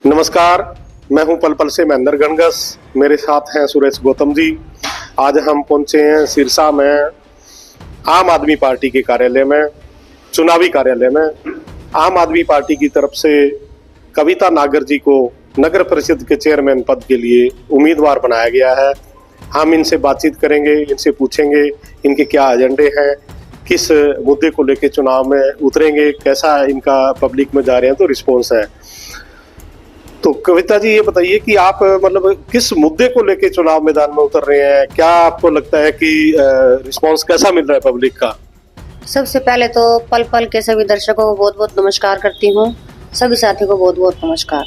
नमस्कार, मैं हूं पल पल से महेंद्र गणगस। मेरे साथ हैं सुरेश गौतम जी। आज हम पहुंचे हैं सिरसा में आम आदमी पार्टी के कार्यालय में, चुनावी कार्यालय में। आम आदमी पार्टी की तरफ से कविता नागर जी को नगर परिषद के चेयरमैन पद के लिए उम्मीदवार बनाया गया है। हम इनसे बातचीत करेंगे, इनसे पूछेंगे इनके क्या एजेंडे हैं, किस मुद्दे को लेकर चुनाव में उतरेंगे, कैसा इनका पब्लिक में जा रहे हैं तो रिस्पॉन्स है। तो कविता जी ये बताइए कि आप मतलब किस मुद्दे को लेके चुनाव मैदान में उतर रहे हैं, क्या आपको लगता है कि रिस्पांस कैसा मिल रहा है पब्लिक का? सबसे पहले तो पल पल के सभी दर्शकों को बहुत बहुत नमस्कार करती हूँ, सभी साथियों को बहुत बहुत नमस्कार।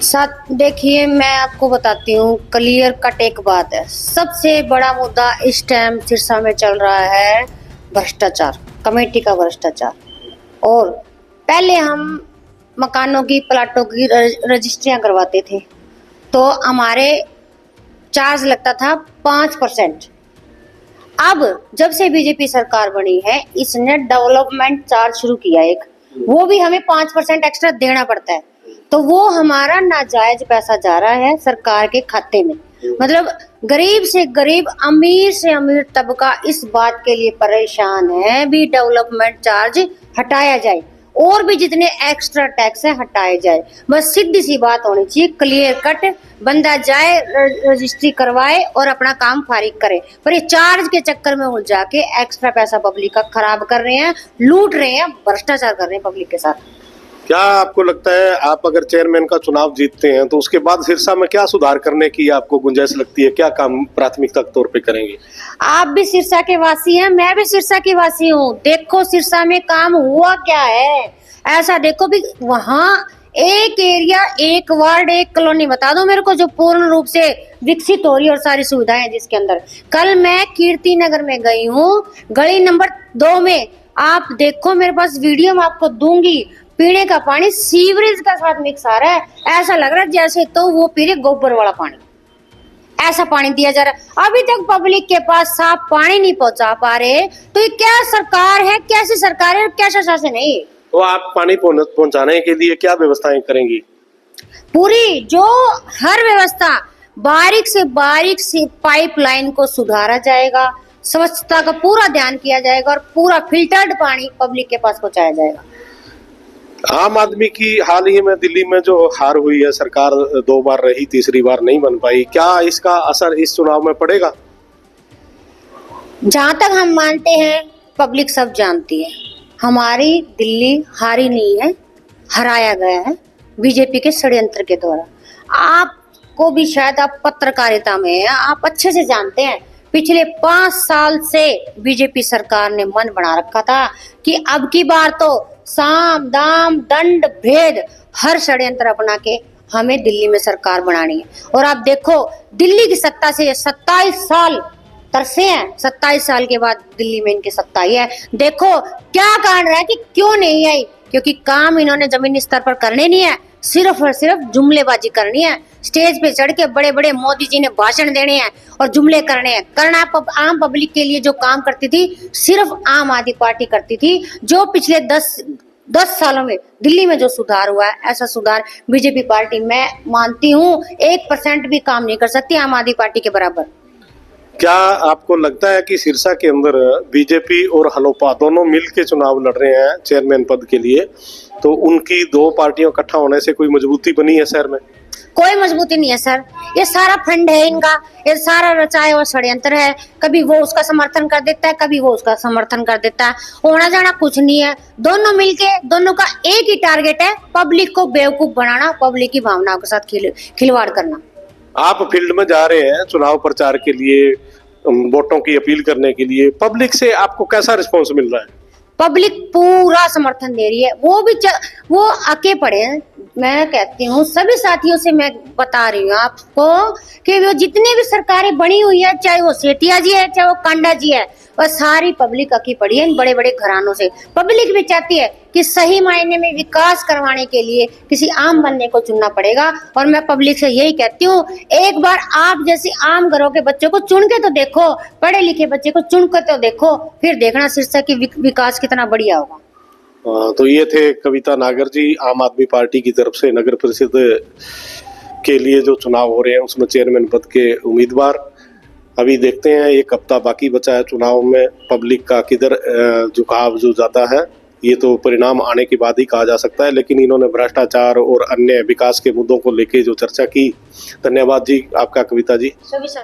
साथ देखिए, मैं आपको बताती हूँ, क्लियर कट एक बात है। सबसे बड़ा मुद्दा इस टाइम सिरसा में चल रहा है भ्रष्टाचार, कमेटी का भ्रष्टाचार। और पहले हम मकानों की, प्लाटों की रजिस्ट्रियां करवाते थे तो हमारे चार्ज लगता था 5%। अब जब से बीजेपी सरकार बनी है, इसने डेवलपमेंट चार्ज शुरू किया एक, वो भी हमें 5% एक्स्ट्रा देना पड़ता है। तो वो हमारा नाजायज पैसा जा रहा है सरकार के खाते में। मतलब गरीब से गरीब, अमीर से अमीर तबका इस बात के लिए परेशान है भी डेवलपमेंट चार्ज हटाया जाए और भी जितने एक्स्ट्रा टैक्स है हटाए जाए। बस सीधी सी बात होनी चाहिए, क्लियर कट, बंदा जाए रजिस्ट्री करवाए और अपना काम फारिग करे। पर ये चार्ज के चक्कर में उलझ जाके एक्स्ट्रा पैसा पब्लिक का खराब कर रहे हैं, लूट रहे हैं, भ्रष्टाचार कर रहे हैं पब्लिक के साथ। क्या आपको लगता है आप अगर चेयरमैन का चुनाव जीतते हैं तो उसके बाद सिरसा में क्या सुधार करने की आपको गुंजाइश लगती है? क्या काम प्राथमिकता के तौर पे करेंगे? आप भी सिरसा के वासी हैं, मैं भी सिरसा की वासी हूँ। देखो सिरसा में काम हुआ क्या है, ऐसा देखो भी वहाँ एक एरिया, एक वार्ड, एक कॉलोनी बता दो मेरे को जो पूर्ण रूप से विकसित हो रही है और सारी सुविधाएं हैं जिसके अंदर। कल मैं कीर्ति नगर में गई हूँ, गली नंबर 2 में, आप देखो, मेरे पास वीडियो मैं आपको दूंगी। पीने का पानी सीवरेज का साथ मिक्स आ रहा है, ऐसा लग रहा है जैसे तो वो पी रहे गोबर वाला पानी, ऐसा पानी दिया जा रहा है। अभी तक पब्लिक के पास साफ पानी नहीं पहुंचा पा रहे, तो ये क्या सरकार है, कैसी सरकार है, कैसा शासन है ये? तो आप पानी पहुंचाने के लिए क्या व्यवस्थाएं करेंगी? पूरी जो हर व्यवस्था, बारीक से पाइपलाइन को सुधारा जाएगा, स्वच्छता का पूरा ध्यान किया जाएगा और पूरा फिल्टर्ड पानी पब्लिक के पास पहुंचाया जाएगा। आम आदमी की हाल ही में दिल्ली में जो हार हुई है, सरकार 2 बार रही, तीसरी बार नहीं बन पाई, क्या इसका असर इस चुनाव में पड़ेगा? जहां तक हम मानते हैं, पब्लिक सब जानती है, हमारी दिल्ली हारी नहीं है, हराया गया है बीजेपी के षड्यंत्र के द्वारा। आपको भी शायद, आप पत्रकारिता में हैं, आप अच्छे से जानते हैं, पिछले 5 साल से बीजेपी सरकार ने मन बना रखा था कि अब की बार तो साम दाम दंड भेद हर षड्यंत्र अपना के हमें दिल्ली में सरकार बनानी है। और आप देखो, दिल्ली की सत्ता से 27 साल तरसे हैं, 27 साल के बाद दिल्ली में इनकी सत्ता आई है। देखो क्या कारण है कि क्यों नहीं आई, क्योंकि काम इन्होंने जमीनी स्तर पर करने नहीं है, सिर्फ और सिर्फ जुमलेबाजी करनी है। स्टेज पे चढ़ के बड़े बड़े मोदी जी ने भाषण देने हैं और जुमले करने हैं। करना आम पब्लिक के लिए जो काम करती थी सिर्फ आम आदमी पार्टी करती थी। जो पिछले 10 सालों में दिल्ली में जो सुधार हुआ है, ऐसा सुधार बीजेपी पार्टी, मैं मानती हूँ 1% भी काम नहीं कर सकती आम आदमी पार्टी के बराबर। क्या आपको लगता है कि सिरसा के अंदर बीजेपी और हलोपा दोनों मिल के चुनाव लड़ रहे हैं चेयरमैन पद के लिए, तो उनकी 2 पार्टियों इकट्ठा होने से कोई मजबूती बनी है शहर में? कोई मजबूती नहीं है सर, ये सारा फंड है इनका, ये सारा रचाया हुआ षड्यंत्र है। कभी वो उसका समर्थन कर देता है, कभी वो उसका समर्थन कर देता है, होना जाना कुछ नहीं है। दोनों मिलके, दोनों का एक ही टारगेट है, पब्लिक को बेवकूफ बनाना, पब्लिक की भावनाओं के साथ खिलवाड़ करना। आप फील्ड में जा रहे हैं चुनाव प्रचार के लिए, वोटों की अपील करने के लिए, पब्लिक से आपको कैसा रिस्पॉन्स मिल रहा है? पब्लिक पूरा समर्थन दे रही है, वो आके पड़े हैं। मैं कहती हूँ सभी साथियों से, मैं बता रही हूँ आपको कि वो जितनी भी सरकारें बनी हुई है, चाहे वो सेठिया जी है, चाहे वो कांडा जी है, वह सारी पब्लिक आकी पड़ी है इन बड़े बड़े घरानों से। पब्लिक भी चाहती है कि सही मायने में विकास करवाने के लिए किसी आम बंदे को चुनना पड़ेगा। और मैं पब्लिक से यही कहती हूँ, एक बार आप जैसे आम घरों के बच्चों को चुन के तो देखो, पढ़े लिखे बच्चे को चुन के तो देखो, फिर देखना सिरसा की विकास कितना बढ़िया होगा। तो ये थे कविता नागर जी, आम आदमी पार्टी की तरफ से नगर परिषद के लिए जो चुनाव हो रहे हैं उसमें चेयरमैन पद के उम्मीदवार। अभी देखते हैं, एक हफ्ता बाकी बचा है चुनाव में, पब्लिक का किधर झुकाव जो जाता है ये तो परिणाम आने के बाद ही कहा जा सकता है। लेकिन इन्होंने भ्रष्टाचार और अन्य विकास के मुद्दों को लेके जो चर्चा की, धन्यवाद जी आपका कविता जी। सभी साथी